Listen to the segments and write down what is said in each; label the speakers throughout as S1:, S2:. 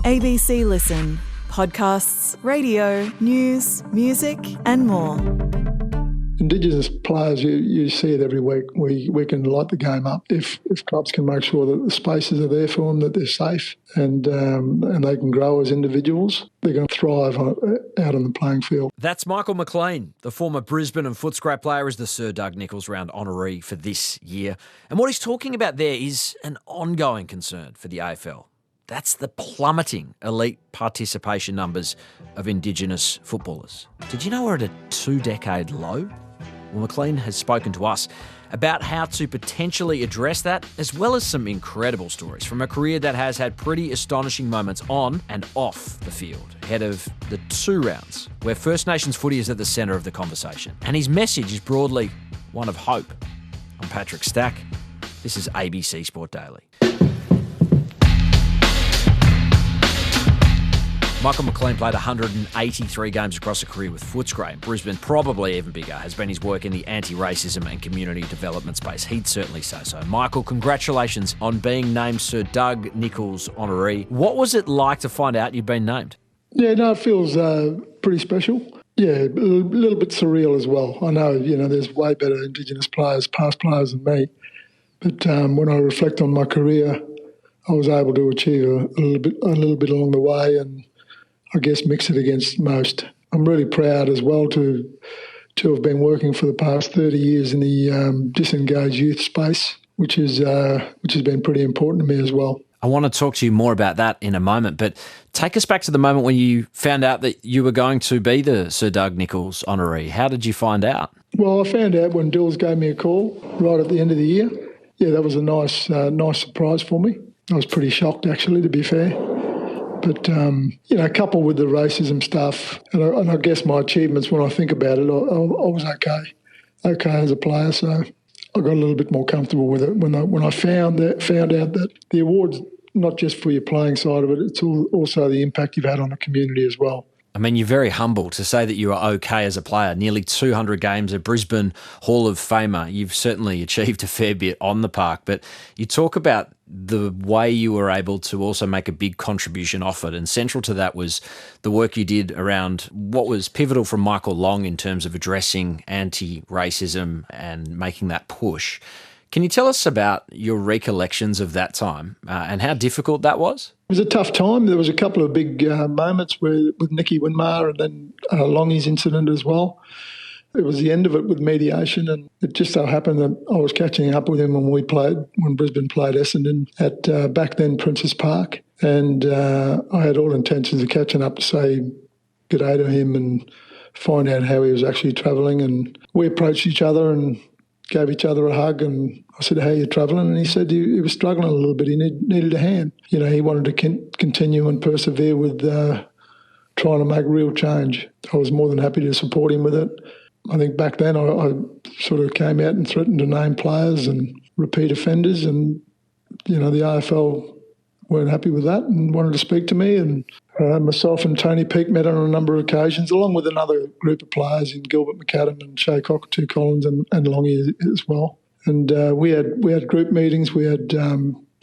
S1: ABC Listen. Podcasts, radio, news, music and more.
S2: Indigenous players, you see it every week. We can light the game up if clubs can make sure that the spaces are there for them, that they're safe, and they can grow as individuals. They're going to thrive out on the playing field.
S3: That's Michael McLean. The former Brisbane and Footscray player is the Sir Doug Nicholls round honoree for this year. And what he's talking about there is an ongoing concern for the AFL. That's the plummeting elite participation numbers of Indigenous footballers. Did you know we're at a 2-decade low? Well, McLean has spoken to us about how to potentially address that, as well as some incredible stories from a career that has had pretty astonishing moments on and off the field, ahead of the 2 rounds, where First Nations footy is at the centre of the conversation. And his message is broadly one of hope. I'm Patrick Stack. This is ABC Sport Daily. Michael McLean played 183 games across a career with Footscray. Brisbane, probably even bigger, has been his work in the anti-racism and community development space. He'd certainly say so. Michael, congratulations on being named Sir Doug Nicholls honoree. What was it like to find out you'd been named?
S2: Yeah, no, it feels pretty special. Yeah, a little bit surreal as well. I know, there's way better Indigenous players, past players than me. But when I reflect on my career, I was able to achieve a little bit along the way, and I guess mix it against most. I'm really proud as well to have been working for the past 30 years in the disengaged youth space, which has been pretty important to me as well.
S3: I want to talk to you more about that in a moment, but take us back to the moment when you found out that you were going to be the Sir Doug Nicholls honoree. How did you find out?
S2: Well, I found out when Dills gave me a call right at the end of the year. Yeah, that was a nice surprise for me. I was pretty shocked, actually, to be fair. But, coupled with the racism stuff, and I guess my achievements, when I think about it, I was okay as a player. So I got a little bit more comfortable with it when I found out that the award's not just for your playing side of it, it's also the impact you've had on the community as well.
S3: I mean, you're very humble to say that you are okay as a player. Nearly 200 games, a Brisbane Hall of Famer. You've certainly achieved a fair bit on the park, but you talk about the way you were able to also make a big contribution off it, and central to that was the work you did around what was pivotal from Michael Long in terms of addressing anti-racism and making that push. Can you tell us about your recollections of that time and how difficult that was?
S2: It was a tough time. There was a couple of big moments with Nicky Winmar and then Longy's incident as well. It was the end of it with mediation, and it just so happened that I was catching up with him when Brisbane played Essendon at back then Princes Park, and I had all intentions of catching up to say good day to him and find out how he was actually travelling. And we approached each other and gave each other a hug, and I said, "How are you travelling?" And he said he was struggling a little bit. He needed a hand. He wanted to continue and persevere with trying to make real change. I was more than happy to support him with it. I think back then I sort of came out and threatened to name players and repeat offenders, and the AFL weren't happy with that and wanted to speak to me. And myself and Tony Peake met on a number of occasions, along with another group of players in Gilbert McAdam and Shea Cockatoo Collins and Longy as well. And we had group meetings, we had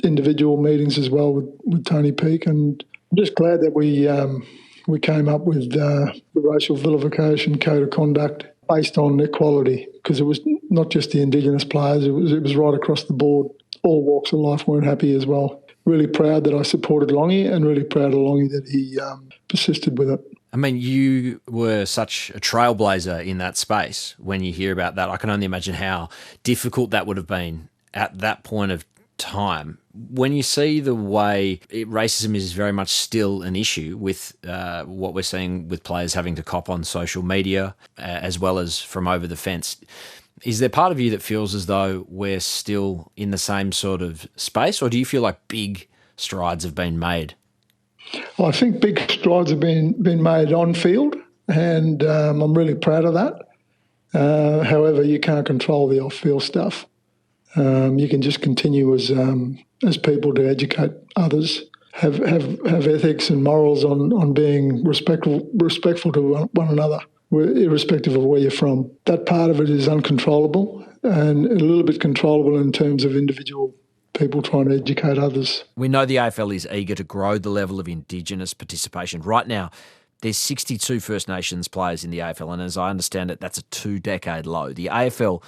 S2: individual meetings as well with Tony Peake, and I'm just glad that we came up with the racial vilification code of conduct based on equality, because it was not just the Indigenous players, it was right across the board. All walks of life weren't happy as well. Really proud that I supported Longy, and really proud of Longy that he persisted with it.
S3: I mean, you were such a trailblazer in that space. When you hear about that, I can only imagine how difficult that would have been at that point of time. When you see the way racism is very much still an issue with what we're seeing with players having to cop on social media as well as from over the fence, is there part of you that feels as though we're still in the same sort of space, or do you feel like big strides have been made?
S2: Well, I think big strides have been made on field, and I'm really proud of that. However, you can't control the off-field stuff. You can just continue as people to educate others, have ethics and morals on being respectful to one another, irrespective of where you're from. That part of it is uncontrollable and a little bit controllable in terms of individual people trying to educate others.
S3: We know the AFL is eager to grow the level of Indigenous participation. Right now, there's 62 First Nations players in the AFL, and as I understand it, that's a 2-decade low. The AFL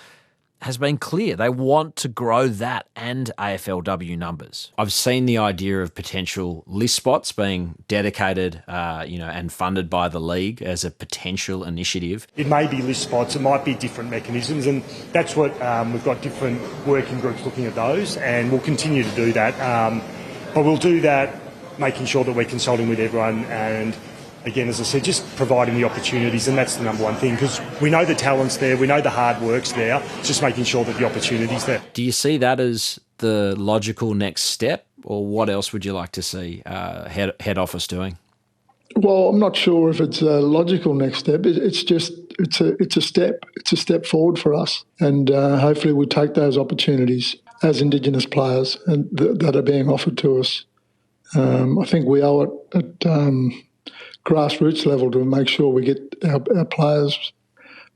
S3: has been clear. They want to grow that and AFLW numbers. I've seen the idea of potential list spots being dedicated, and funded by the league as a potential initiative.
S4: It may be list spots, it might be different mechanisms, and that's what we've got different working groups looking at those, and we'll continue to do that. But we'll do that making sure that we're consulting with everyone and, again, as I said, just providing the opportunities, and that's the number one thing, because we know the talent's there, we know the hard work's there, just making sure that the opportunity's there.
S3: Do you see that as the logical next step, or what else would you like to see head office doing?
S2: Well, I'm not sure if it's a logical next step. It's a step. It's a step forward for us, and hopefully we take those opportunities as Indigenous players and that are being offered to us. I think we owe it at grassroots level to make sure we get our players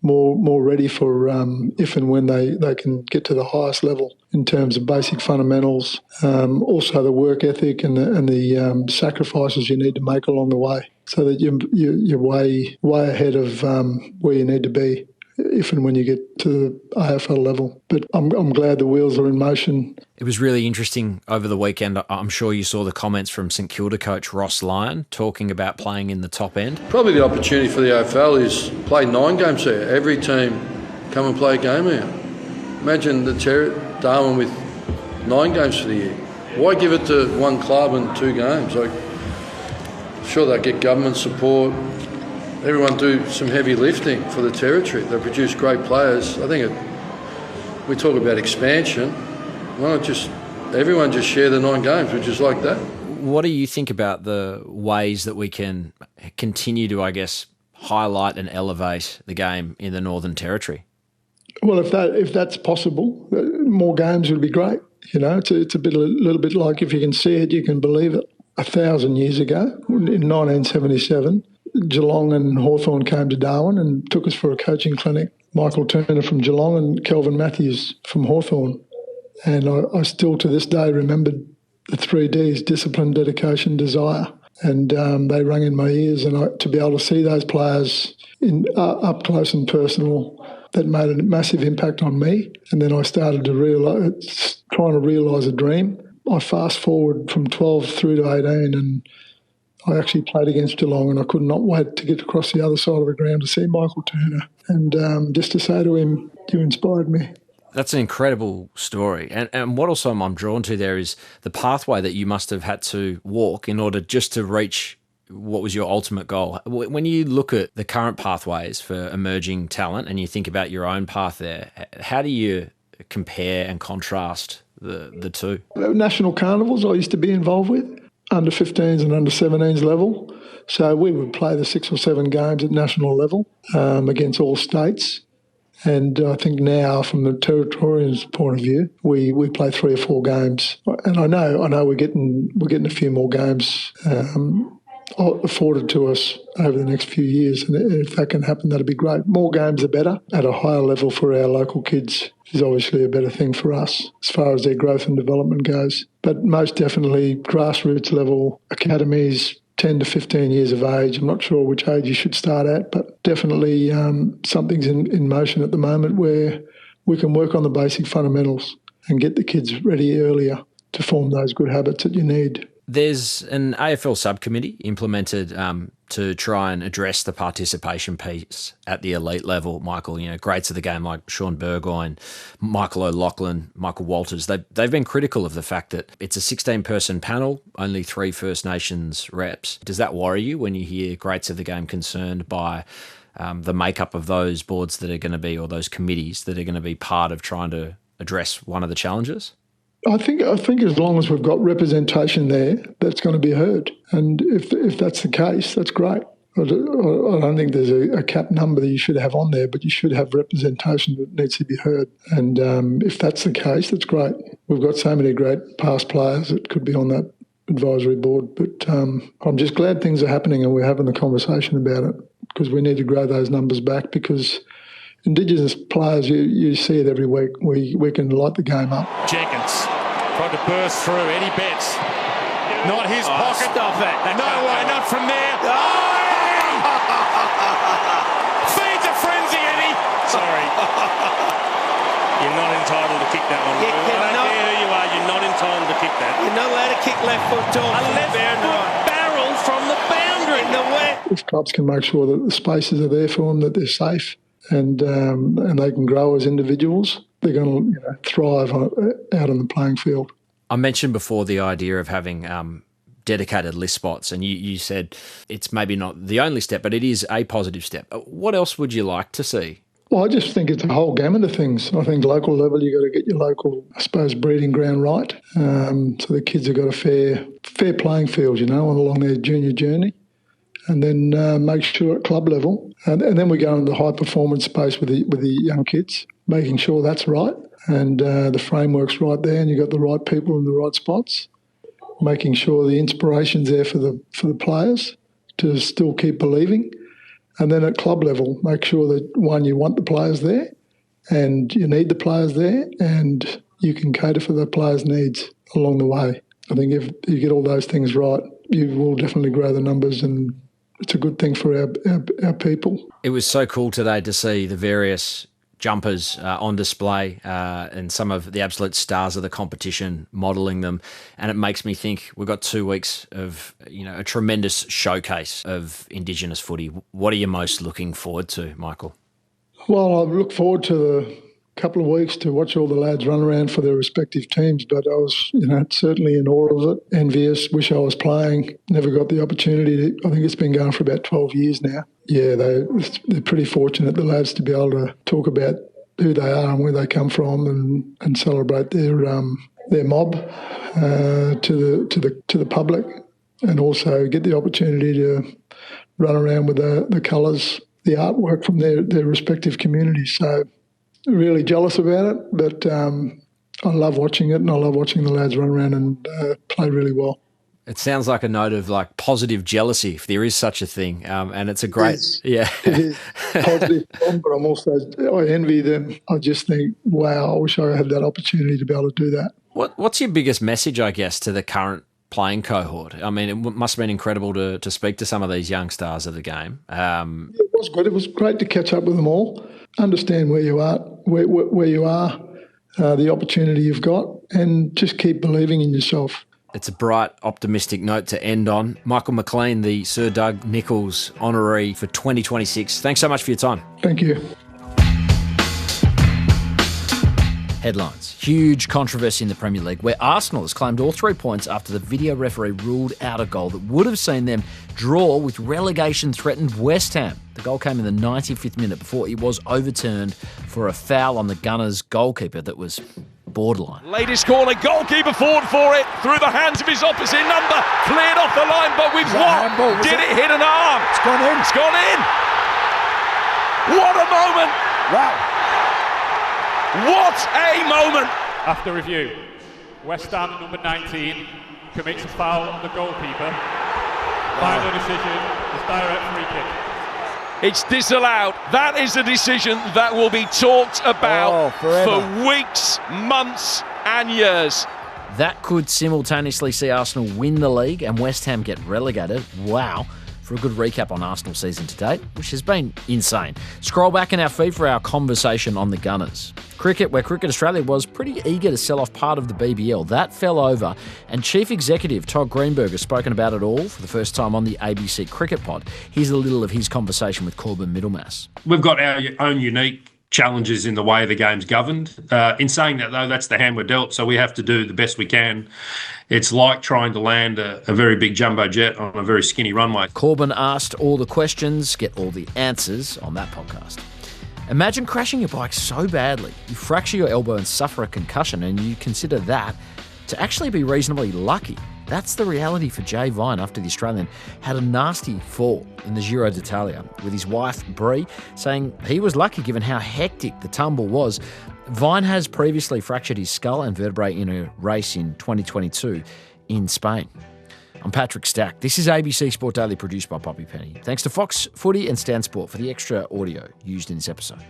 S2: more ready for if and when they can get to the highest level in terms of basic fundamentals, also the work ethic and the sacrifices you need to make along the way, so that you're way ahead of where you need to be if and when you get to the AFL level. But I'm glad the wheels are in motion.
S3: It was really interesting over the weekend. I'm sure you saw the comments from St Kilda coach Ross Lyon talking about playing in the top end.
S5: Probably the opportunity for the AFL is play 9 games there. Every team come and play a game here. Imagine Darwin with 9 games for the year. Why give it to one club and 2 games? Sure, they get government support. Everyone do some heavy lifting for the territory. They produce great players. I think we talk about expansion. Why not just everyone just share the 9 games, which is like that?
S3: What do you think about the ways that we can continue to, I guess, highlight and elevate the game in the Northern Territory?
S2: Well, if that's possible, more games would be great. You know, it's a little bit like if you can see it, you can believe it. 1,000 years ago, in 1977, Geelong and Hawthorn came to Darwin and took us for a coaching clinic. Michael Turner from Geelong and Kelvin Matthews from Hawthorn. And I still to this day remembered the 3 Ds: discipline, dedication, desire. And they rang in my ears. And to be able to see those players up close and personal, that made a massive impact on me. And then I started to trying to realise a dream. I fast forward from 12 through to 18, and I actually played against Geelong, and I could not wait to get across the other side of the ground to see Michael Turner and just to say to him, "You inspired me."
S3: That's an incredible story. And what also I'm drawn to there is the pathway that you must have had to walk in order just to reach what was your ultimate goal. When you look at the current pathways for emerging talent and you think about your own path there, how do you compare and contrast the two?
S2: National carnivals I used to be involved with, under 15s and under 17s level. So we would play the 6 or 7 games at national level against all states. And I think now, from the Territorians' point of view, we play 3 or 4 games. And I know we're getting a few more games afforded to us over the next few years. And if that can happen, that'd be great. More games are better. At a higher level for our local kids is obviously a better thing for us as far as their growth and development goes. But most definitely grassroots level academies, 10 to 15 years of age. I'm not sure which age you should start at, but definitely something's in motion at the moment where we can work on the basic fundamentals and get the kids ready earlier to form those good habits that you need.
S3: There's an AFL subcommittee implemented to try and address the participation piece at the elite level, Michael. You know, greats of the game like Sean Burgoyne, Michael O'Loughlin, Michael Walters, they've been critical of the fact that it's a 16-person panel, only 3 First Nations reps. Does that worry you when you hear greats of the game concerned by the makeup of those boards that are going to be, or those committees that are going to be part of trying to address one of the challenges?
S2: I think as long as we've got representation there, that's going to be heard. And if that's the case, that's great. I don't think there's a cap number that you should have on there, but you should have representation that needs to be heard. And if that's the case, that's great. We've got so many great past players that could be on that advisory board. But I'm just glad things are happening and we're having the conversation about it, because we need to grow those numbers back, because Indigenous players, you see it every week. We can light the game up.
S4: Jenkins
S6: Tried to burst through. Eddie Betts. Not his pocket.
S7: Stop it.
S6: No way, not from there. Feeds a frenzy, Eddie. Sorry. You're not entitled to kick that one. I don't care who you are, you're not entitled to kick that.
S7: You're not allowed to kick left foot tall.
S6: A left foot barrel from the boundary.
S7: In the way.
S2: If clubs can make sure that the spaces are there for them, that they're safe, and they can grow as individuals, they're going to thrive out on the playing field.
S3: I mentioned before the idea of having dedicated list spots, and you said it's maybe not the only step, but it is a positive step. What else would you like to see?
S2: Well, I just think it's a whole gamut of things. I think local level, you've got to get your local, I suppose, breeding ground right. So the kids have got a fair playing field, along their junior journey. And then make sure at club level, and then we go into the high performance space with the young kids, making sure that's right, and the framework's right there, and you've got the right people in the right spots, making sure the inspiration's there for the players to still keep believing. And then at club level, make sure that, one, you want the players there and you need the players there, and you can cater for the players' needs along the way. I think if you get all those things right, you will definitely grow the numbers, and it's a good thing for our people.
S3: It was so cool today to see the various jumpers on display and some of the absolute stars of the competition modelling them. And it makes me think we've got 2 weeks of, a tremendous showcase of Indigenous footy. What are you most looking forward to, Michael?
S2: Well, I look forward to the couple of weeks to watch all the lads run around for their respective teams, but I was, certainly in awe of it, envious, wish I was playing, never got the opportunity. I think it's been going for about 12 years now. Yeah, they're pretty fortunate, the lads, to be able to talk about who they are and where they come from, and celebrate their mob to the public, and also get the opportunity to run around with the colours, the artwork from their respective communities. So really jealous about it, but I love watching it, and I love watching the lads run around and play really well.
S3: It sounds like a note of positive jealousy, if there is such a thing, and it's a great,
S2: It is positive, but I envy them. I just think, wow, I wish I had that opportunity to be able to do that.
S3: What's your biggest message, I guess, to the current playing cohort? I mean, it must have been incredible to speak to some of these young stars of the game.
S2: It was good. It was great to catch up with them all, understand where you are, the opportunity you've got, and just keep believing in yourself.
S3: It's a bright, optimistic note to end on. Michael McLean, the Sir Doug Nicholls Honouree for 2026. Thanks so much for your time.
S2: Thank you.
S3: Headlines. Huge controversy in the Premier League, where Arsenal has claimed all 3 points after the video referee ruled out a goal that would have seen them draw with relegation-threatened West Ham. The goal came in the 95th minute before it was overturned for a foul on the Gunners' goalkeeper that was borderline.
S8: Latest corner, goalkeeper forward for it, through the hands of his opposite number, cleared off the line, but with what? Did it hit an arm?
S7: It's gone in.
S8: It's gone in. What a moment.
S7: Wow.
S8: What a moment.
S9: After review, West Ham number 19 commits a foul on the goalkeeper. Final decision is direct free kick.
S8: It's disallowed. That is a decision that will be talked about for weeks, months and years.
S3: That could simultaneously see Arsenal win the league and West Ham get relegated. Wow. For a good recap on Arsenal season to date, which has been insane. Scroll back in our feed for our conversation on the Gunners. Cricket, where Cricket Australia was pretty eager to sell off part of the BBL. That fell over, and Chief Executive Todd Greenberg has spoken about it all for the first time on the ABC Cricket Pod. Here's a little of his conversation with Corbin Middlemass.
S10: We've got our own unique challenges in the way the game's governed. In saying that, though, that's the hand we're dealt, so we have to do the best we can. It's like trying to land a very big jumbo jet on a very skinny runway.
S3: Corbin asked all the questions, get all the answers on that podcast. Imagine crashing your bike so badly, you fracture your elbow and suffer a concussion, and you consider that to actually be reasonably lucky. That's the reality for Jay Vine after the Australian had a nasty fall in the Giro d'Italia, with his wife, Brie, saying he was lucky given how hectic the tumble was. Vine has previously fractured his skull and vertebrae in a race in 2022 in Spain. I'm Patrick Stack. This is ABC Sport Daily, produced by Poppy Penny. Thanks to Fox Footy and Stan Sport for the extra audio used in this episode.